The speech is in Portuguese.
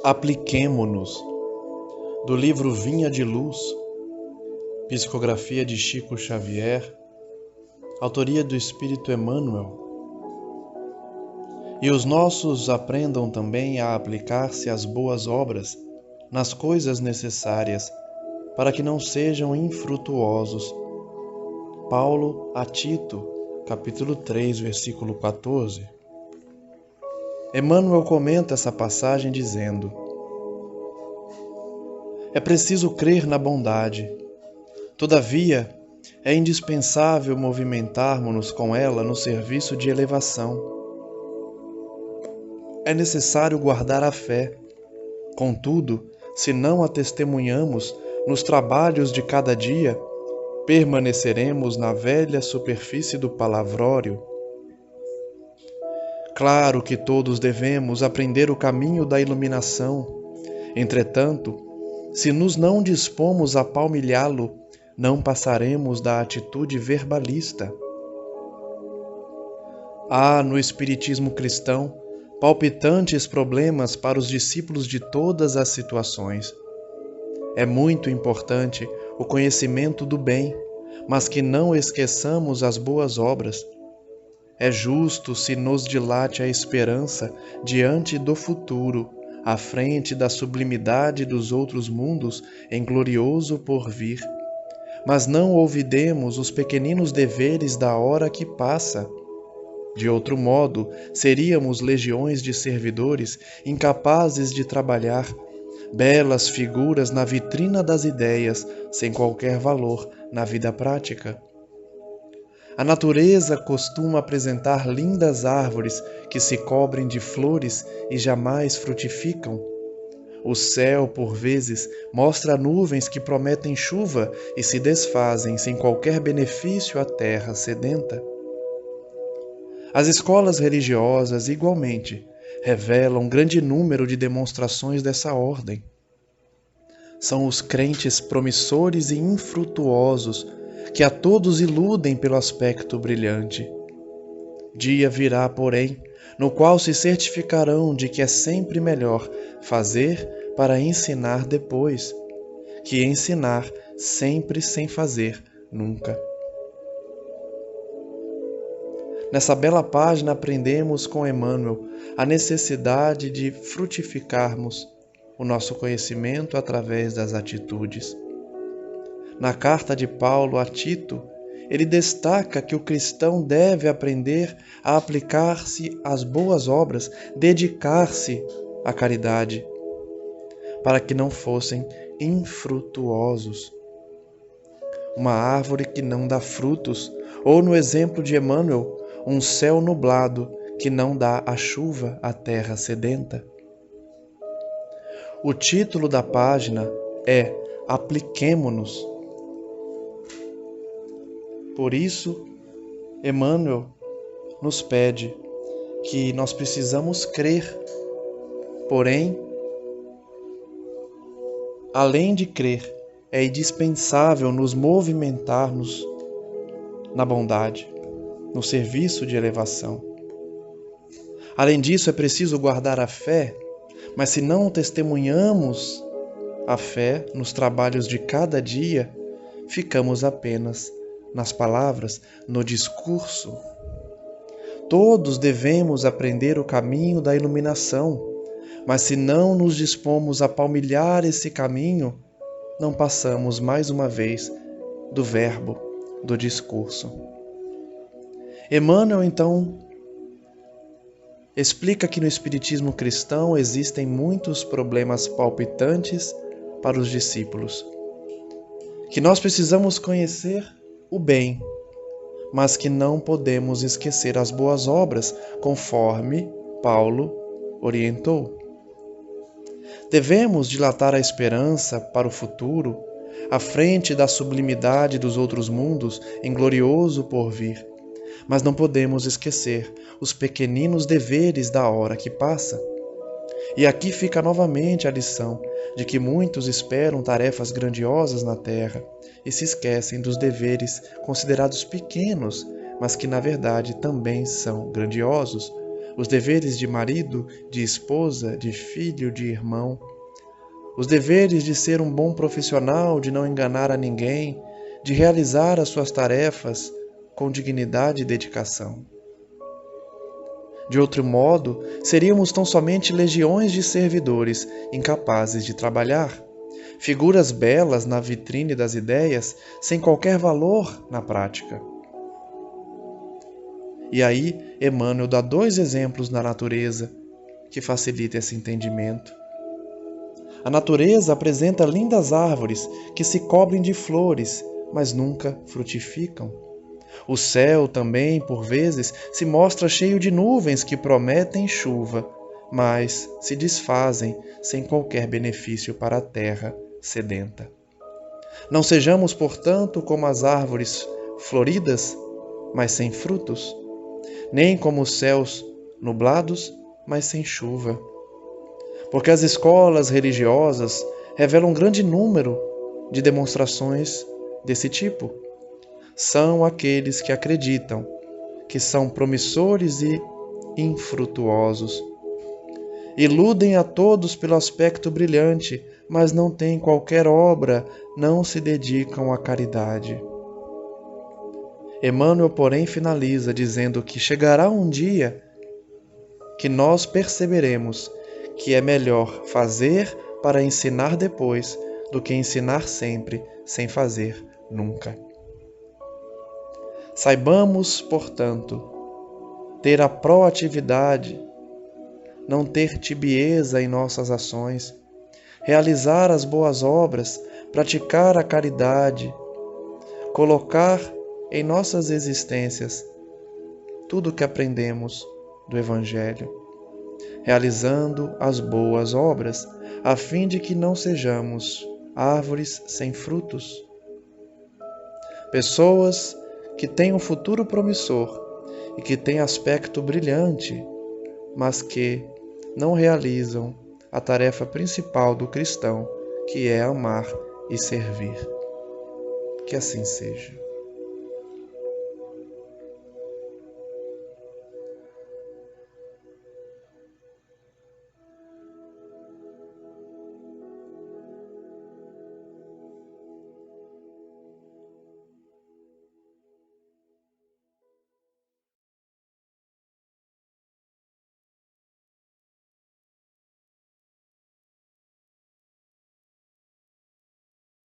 Apliquemo-nos, do livro Vinha de Luz, psicografia de Chico Xavier, autoria do Espírito Emmanuel. E os nossos aprendam também a aplicar-se às boas obras, nas coisas necessárias, para que não sejam infrutuosos. Paulo a Tito, capítulo 3, versículo 14. Emmanuel comenta essa passagem dizendo: é preciso crer na bondade. Todavia, é indispensável movimentarmos-nos com ela no serviço de elevação. É necessário guardar a fé. Contudo, se não a testemunhamos nos trabalhos de cada dia, permaneceremos na velha superfície do palavrório. Claro que todos devemos aprender o caminho da iluminação. Entretanto, se nos não dispomos a palmilhá-lo, não passaremos da atitude verbalista. Há no Espiritismo cristão palpitantes problemas para os discípulos de todas as situações. É muito importante o conhecimento do bem, mas que não esqueçamos as boas obras. É justo se nos dilate a esperança diante do futuro, à frente da sublimidade dos outros mundos em glorioso porvir. Mas não olvidemos os pequeninos deveres da hora que passa. De outro modo, seríamos legiões de servidores incapazes de trabalhar, belas figuras na vitrina das ideias, sem qualquer valor na vida prática. A natureza costuma apresentar lindas árvores que se cobrem de flores e jamais frutificam. O céu, por vezes, mostra nuvens que prometem chuva e se desfazem sem qualquer benefício à terra sedenta. As escolas religiosas, igualmente, revelam grande número de demonstrações dessa ordem. São os crentes promissores e infrutuosos que a todos iludem pelo aspecto brilhante. Dia virá, porém, no qual se certificarão de que é sempre melhor fazer para ensinar depois, que ensinar sempre sem fazer nunca. Nessa bela página aprendemos com Emmanuel a necessidade de frutificarmos o nosso conhecimento através das atitudes. Na carta de Paulo a Tito, ele destaca que o cristão deve aprender a aplicar-se às boas obras, dedicar-se à caridade, para que não fossem infrutuosos. Uma árvore que não dá frutos, ou no exemplo de Emmanuel, um céu nublado que não dá a chuva à terra sedenta. O título da página é Apliquemo-nos. Por isso, Emmanuel nos pede que nós precisamos crer, porém, além de crer, é indispensável nos movimentarmos na bondade, no serviço de elevação. Além disso, é preciso guardar a fé, mas se não testemunhamos a fé nos trabalhos de cada dia, ficamos apenas nas palavras, no discurso. Todos devemos aprender o caminho da iluminação, mas se não nos dispomos a palmilhar esse caminho, não passamos mais uma vez do verbo, do discurso. Emmanuel, então, explica que no Espiritismo cristão existem muitos problemas palpitantes para os discípulos, que nós precisamos conhecer o bem, mas que não podemos esquecer as boas obras, conforme Paulo orientou. Devemos dilatar a esperança para o futuro, à frente da sublimidade dos outros mundos em glorioso porvir, mas não podemos esquecer os pequeninos deveres da hora que passa. E aqui fica novamente a lição de que muitos esperam tarefas grandiosas na terra e se esquecem dos deveres considerados pequenos, mas que na verdade também são grandiosos, os deveres de marido, de esposa, de filho, de irmão, os deveres de ser um bom profissional, de não enganar a ninguém, de realizar as suas tarefas com dignidade e dedicação. De outro modo, seríamos tão somente legiões de servidores incapazes de trabalhar, figuras belas na vitrine das ideias, sem qualquer valor na prática. E aí, Emmanuel dá 2 exemplos na natureza que facilitam esse entendimento. A natureza apresenta lindas árvores que se cobrem de flores, mas nunca frutificam. O céu também, por vezes, se mostra cheio de nuvens que prometem chuva, mas se desfazem sem qualquer benefício para a terra sedenta. Não sejamos, portanto, como as árvores floridas, mas sem frutos, nem como os céus nublados, mas sem chuva. Porque as escolas religiosas revelam um grande número de demonstrações desse tipo. São aqueles que acreditam que são promissores e infrutuosos. Iludem a todos pelo aspecto brilhante, mas não têm qualquer obra, não se dedicam à caridade. Emmanuel, porém, finaliza dizendo que chegará um dia que nós perceberemos que é melhor fazer para ensinar depois do que ensinar sempre sem fazer nunca. Saibamos, portanto, ter a proatividade, não ter tibieza em nossas ações, realizar as boas obras, praticar a caridade, colocar em nossas existências tudo o que aprendemos do Evangelho, realizando as boas obras, a fim de que não sejamos árvores sem frutos. Pessoas que têm um futuro promissor e que têm aspecto brilhante, mas que não realizam a tarefa principal do cristão, que é amar e servir. Que assim seja.